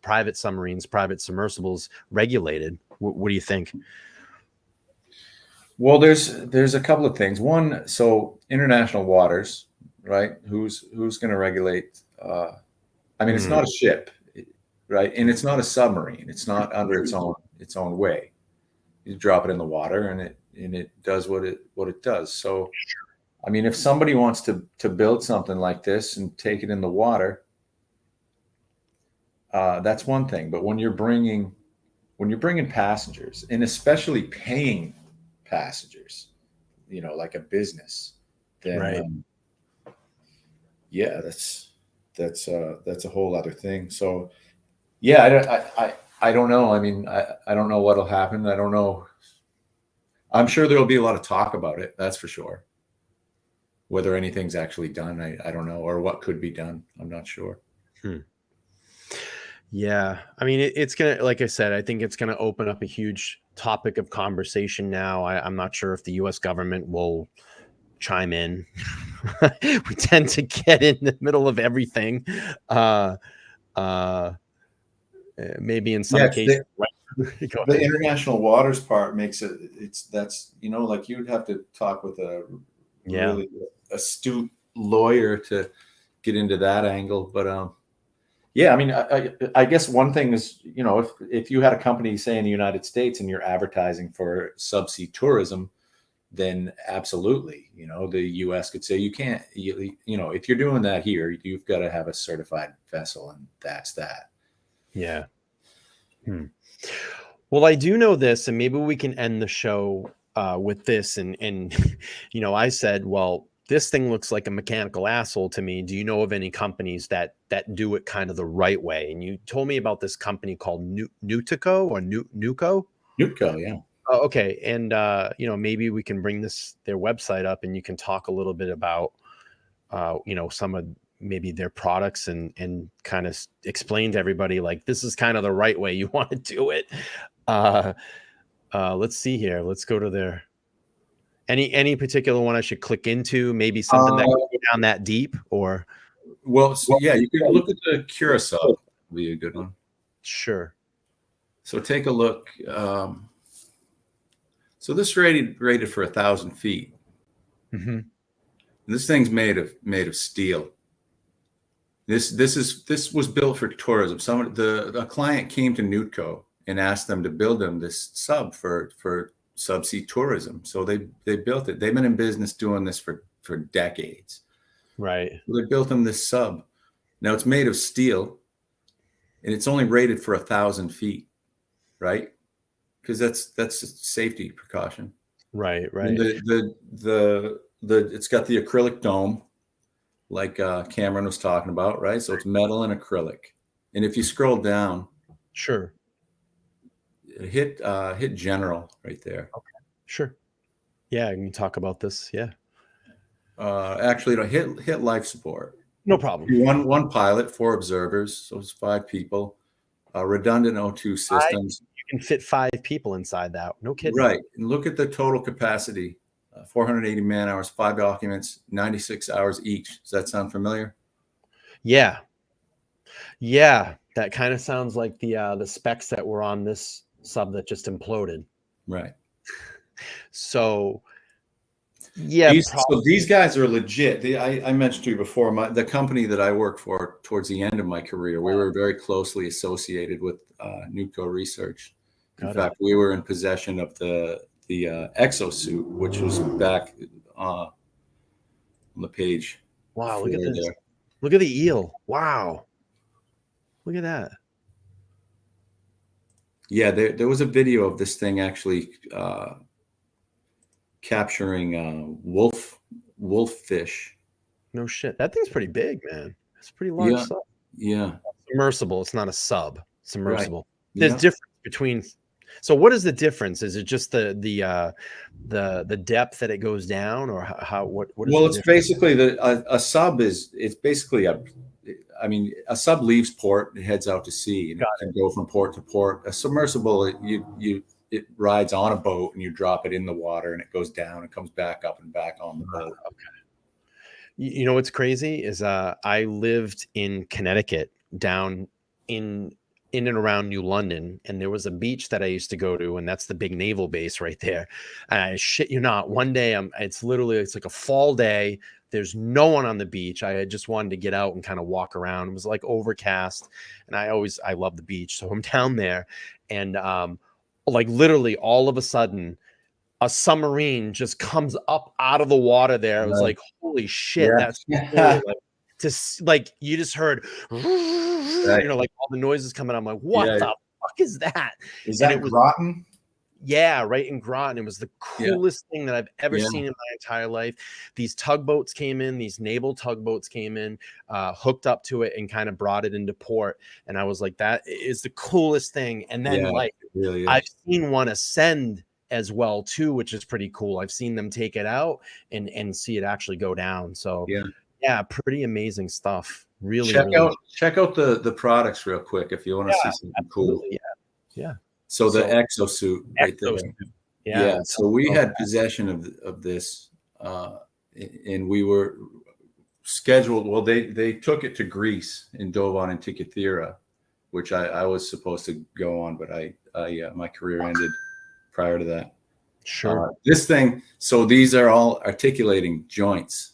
private submersibles regulated? What do you think? Well, there's a couple of things. One, so international waters, right? Who's going to regulate? I mean, it's not a ship, right? And it's not a submarine. It's not under its own way. You drop it in the water, and it does what it does. So, I mean, if somebody wants to build something like this and take it in the water, that's one thing. But when you're bringing passengers, and especially paying passengers, like a business, then right. Yeah, that's a whole other thing. So yeah, I don't know. I mean, I don't know what'll happen. I don't know. I'm sure there'll be a lot of talk about it. That's for sure. Whether anything's actually done, I don't know, or what could be done. I'm not sure. Yeah. I mean, it's going to, like I said, I think it's going to open up a huge topic of conversation now. I'm not sure if the US government will chime in. We tend to get in the middle of everything. Uh, uh, Maybe in some Yeah, cases. Go the ahead. international waters part makes it. That's like you would have to talk with a Yeah. really astute lawyer to get into that angle. But yeah, I mean, I guess one thing is, if you had a company, say in the United States, and you're advertising for subsea tourism, then absolutely, the U.S. could say you can't. If you're doing that here, you've got to have a certified vessel, and that's that. Yeah. Well, I do know this, and maybe we can end the show with this. And I said, well, this thing looks like a mechanical asshole to me. Do you know of any companies that do it kind of the right way? And you told me about this company called Nutico or Nuco. Nutco, yeah. Oh, okay. And maybe we can bring their website up, and you can talk a little bit about some of maybe their products and kind of explain to everybody, like, this is kind of the right way you want to do it. Let's see here. Let's go to their any particular one I should click into, maybe something that can go down that deep, or yeah, you can look at the Curacao, would be a good one. Sure. So take a look. So this rated for 1,000 feet. Mm-hmm. This thing's made of steel. This was built for tourism. A client came to Nutco and asked them to build them this sub for subsea tourism. So they built it. They've been in business doing this for decades. Right. So they built them this sub. Now it's made of steel, and it's only rated for 1,000 feet, right? Because that's a safety precaution. Right. And it's got the acrylic dome, like Cameron was talking about, right? So it's metal and acrylic. And if you scroll down, sure, hit general right there. Okay. Sure. Yeah, I can talk about this. Yeah. Actually, hit life support. No problem. One pilot, 4 observers, so it's 5 people. Redundant O2 systems. You can fit 5 people inside that. No kidding. Right. And look at the total capacity. 480 man hours, 5 documents, 96 hours each. Does that sound familiar? Yeah. Yeah. That kind of sounds like the specs that were on this sub that just imploded. Right. So, yeah. These guys are legit. I mentioned to you before, the company that I worked for towards the end of my career, we were very closely associated with Nutco Research. In fact, we were in possession of the exosuit, which was back on the page. Wow, look at this. There. Look at the eel. Wow. Look at that. Yeah, there was a video of this thing actually capturing wolf fish. No shit. That thing's pretty big, man. It's a pretty large sub. Yeah. Submersible. It's not a sub. Submersible. Right. There's difference between. So what is the difference? Is it just the depth that it goes down, or how? What is well, it's basically a sub it's basically a sub leaves port, it heads out to sea, and it can go from port to port. A submersible, it rides on a boat, and you drop it in the water, and it goes down and comes back up and back on the boat. Okay. You know what's crazy is I lived in Connecticut, down in and around New London, and there was a beach that I used to go to, and that's the big naval base right there. And I shit you not, one day it's like a fall day. There's no one on the beach. I just wanted to get out and kind of walk around. It was like overcast, and I love the beach, so I'm down there, and like literally all of a sudden, a submarine just comes up out of the water there. It was like, holy shit, that's cool. Like you just heard, like all the noises coming. I'm like, what the fuck is that? Is that Groton? Yeah, right in Groton. It was the coolest thing that I've ever seen in my entire life. These tugboats came in, these naval tugboats came in, hooked up to it and kind of brought it into port. And I was like, that is the coolest thing. And then really I've seen one ascend as well too, which is pretty cool. I've seen them take it out and see it actually go down. So yeah, pretty amazing stuff. Really, check out the products real quick if you want to see something cool. Yeah. So the exosuit right there. Yeah. So we had possession of this, and we were scheduled. Well, they took it to Greece and dove on Antikythera, which I was supposed to go on, but I my career ended prior to that. Sure. This thing. So these are all articulating joints.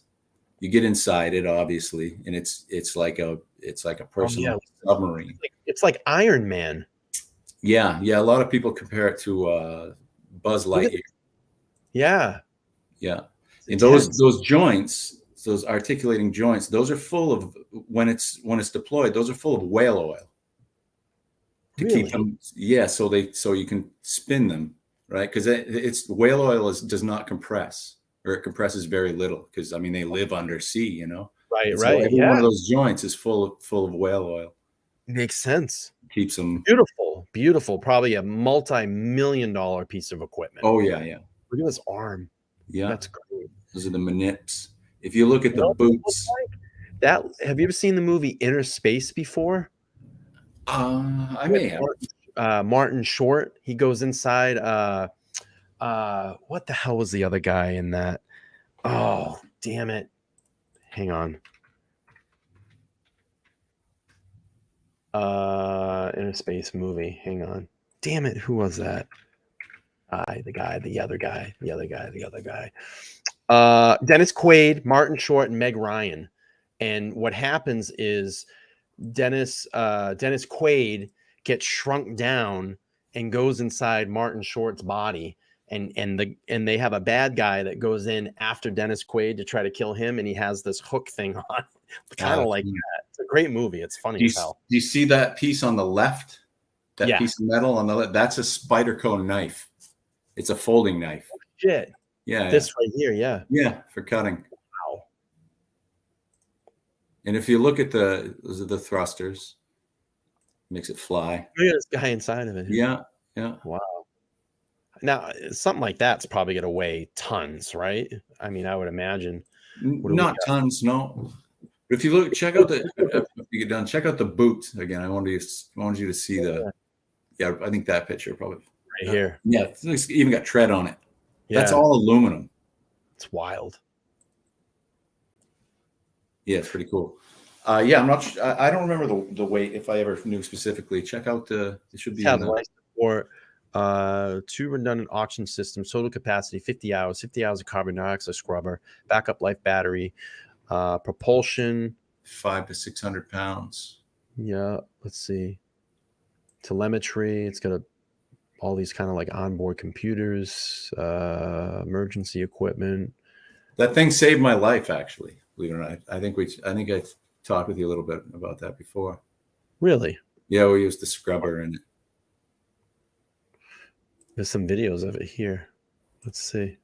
You get inside it, obviously, and it's like a personal submarine. It's like Iron Man. Yeah. A lot of people compare it to Buzz Lightyear. Yeah. And those joints, those articulating joints, those are full of when it's deployed. Those are full of whale oil to keep them. Yeah, so you can spin them, right? Because it's whale oil does not compress. Or it compresses very little because they live under sea, Right. So every one of those joints is full of whale oil. Makes sense. Keeps them beautiful. Probably a multi-million-dollar piece of equipment. Oh yeah. Look at this arm. Yeah, that's great. Those are the manips. If you look at the boots, have you ever seen the movie Inner Space before? I may have. Martin Short. He goes inside. What the hell was the other guy in that? Oh, damn it. Hang on. Inner Space movie. Hang on. Damn it. Who was that? The other guy. Dennis Quaid, Martin Short, and Meg Ryan. And what happens is Dennis Quaid gets shrunk down and goes inside Martin Short's body. And they have a bad guy that goes in after Dennis Quaid to try to kill him, and he has this hook thing on, kind of like that. It's a great movie. It's funny as hell. Do you see that piece on the left? That piece of metal on the left? That's a spider cone knife. It's a folding knife. Oh, shit. Yeah. This right here. Yeah. Yeah, for cutting. Wow. And if you look at those are the thrusters. Makes it fly. Look at this guy inside of it. Yeah. Wow. Now, something like that's probably going to weigh tons, right? I would imagine. Not tons, no. But if you look, check out if you get done, check out the boot again. I wanted you to see I think that picture probably. Right here. Yeah, it's even got tread on it. Yeah. That's all aluminum. It's wild. Yeah, it's pretty cool. I'm not sure. I don't remember the weight if I ever knew specifically. Check out it should be in the support. 2 redundant oxygen systems, total capacity 50 hours of carbon dioxide scrubber, backup life battery, propulsion 500 to 600 pounds. Yeah, let's see. Telemetry. It's got all these kind of like onboard computers, emergency equipment. That thing saved my life, actually. Believe it or not. I think I talked with you a little bit about that before. Really? Yeah, we used the scrubber in it. There's some videos of it here. Let's see.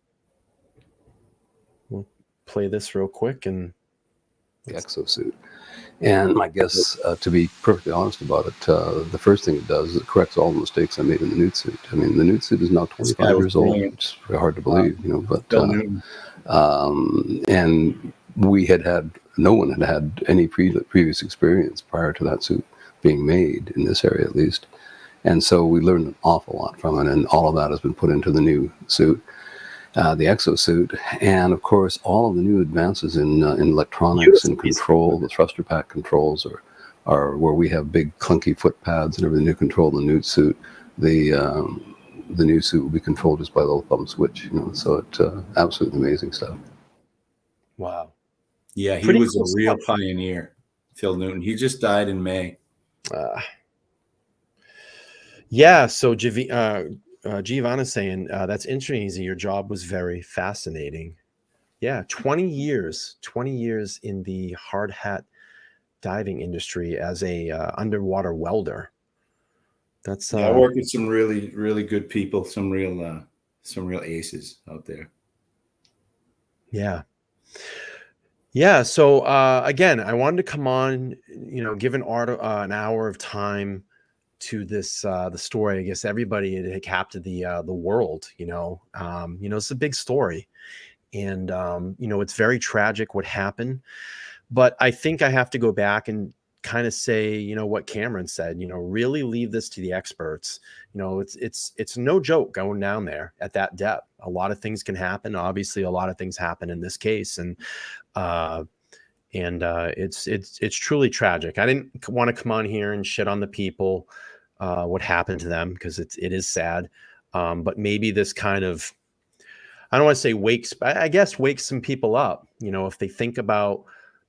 We'll play this real quick and the exosuit. And my guess, to be perfectly honest about it, the first thing it does is it corrects all the mistakes I made in the nude suit. The nude suit is now 25 years old. It's very hard to believe, but and we had no one had any previous experience prior to that suit being made in this area, at least. And so we learned an awful lot from it, and all of that has been put into the new suit, the exosuit, and of course all of the new advances in electronics and control. The thruster pack controls are where we have big clunky foot pads and everything to control the new suit. The new suit will be controlled just by a little thumb switch, So it's absolutely amazing stuff. Wow. Yeah, he was a real pioneer, Phil Newton. He just died in May. Yeah, so Giovanna's saying that's interesting. Your job was very fascinating. Yeah, 20 years in the hard hat diving industry as a underwater welder. That's I worked with some really, really good people, some real aces out there. Yeah. So again, I wanted to come on, give an hour of time to this the story. I guess everybody had captured the world. It's a big story, and it's very tragic what happened. But I think I have to go back and kind of say, you know, what Cameron said, you know, really leave this to the experts. You know, it's no joke going down there at that depth. A lot of things can happen. Obviously, a lot of things happen in this case, and it's truly tragic. I didn't want to come on here and shit on the people, what happened to them, because it is sad. But maybe this kind of, I don't want to say wakes, but I guess wakes some people up, you know, if they think about,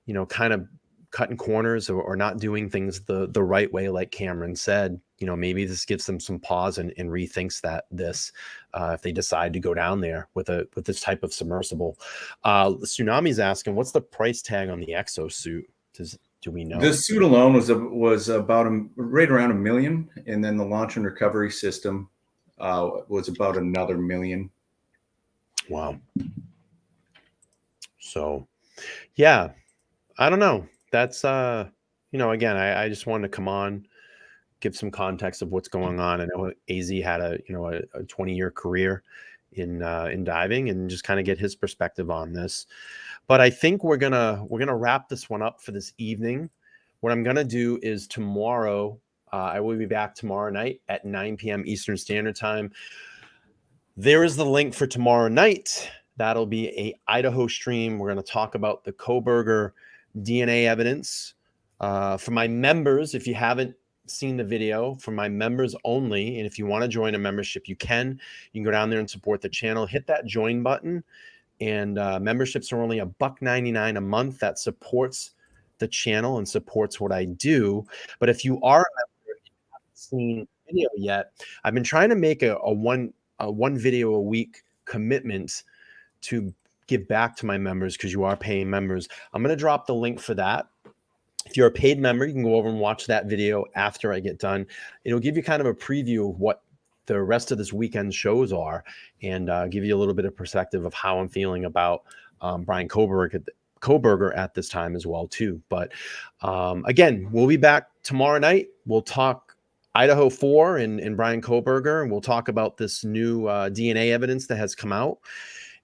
you know, kind of cutting corners or not doing things the right way, like Cameron said, you know, maybe this gives them some pause and rethinks if they decide to go down there with this type of submersible. Tsunami's asking, what's the price tag on the exosuit? Do we know? The suit alone was about right around $1 million, and then the launch and recovery system was about another $1 million. Wow. So, yeah, I don't know. That's you know, again, I just wanted to come on, give some context of what's going on. I know AZ had a 20-year career in diving, and just kind of get his perspective on this. But I think we're gonna wrap this one up for this evening. What I'm gonna do is tomorrow, I will be back tomorrow night at 9 p.m. Eastern Standard Time. There is the link for tomorrow night. That'll be a Idaho stream. We're going to talk about the Koberger DNA evidence. For my members, if you haven't seen the video, for my members only, and if you want to join a membership, you can. You can go down there and support the channel. Hit that join button, and memberships are only $1.99 a month. That supports the channel and supports what I do. But if you are a member and you haven't seen the video yet, I've been trying to make a one video a week commitment to give back to my members, because you are paying members. I'm going to drop the link for that. If you're a paid member, you can go over and watch that video after I get done. It'll give you kind of a preview of what the rest of this weekend's shows are, and give you a little bit of perspective of how I'm feeling about Brian Koberger at this time as well too. But again, we'll be back tomorrow night. We'll talk Idaho 4 and Brian Koberger, and we'll talk about this new DNA evidence that has come out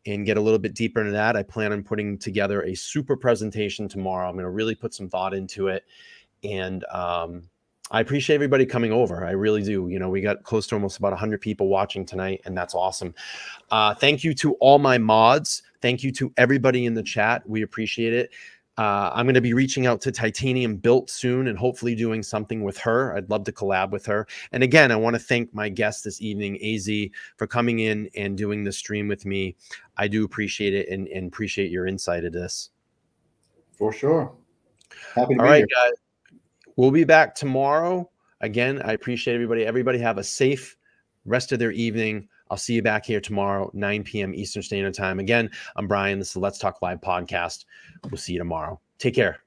and get a little bit deeper into that. I plan on putting together a super presentation tomorrow. I'm going to really put some thought into it, and I appreciate everybody coming over. I really do. You know, we got close to almost about 100 people watching tonight, and that's awesome. Thank you to all my mods. Thank you to everybody in the chat. We appreciate it. I'm going to be reaching out to Titanium Built soon and hopefully doing something with her. I'd love to collab with her. And again, I want to thank my guest this evening, AZ, for coming in and doing the stream with me. I do appreciate it, and appreciate your insight of this. For sure. Happy to All be right, here. guys. We'll be back tomorrow. Again, I appreciate everybody. Everybody have a safe rest of their evening. I'll see you back here tomorrow, 9 p.m. Eastern Standard Time. Again, I'm Brian. This is the Let's Talk Live podcast. We'll see you tomorrow. Take care.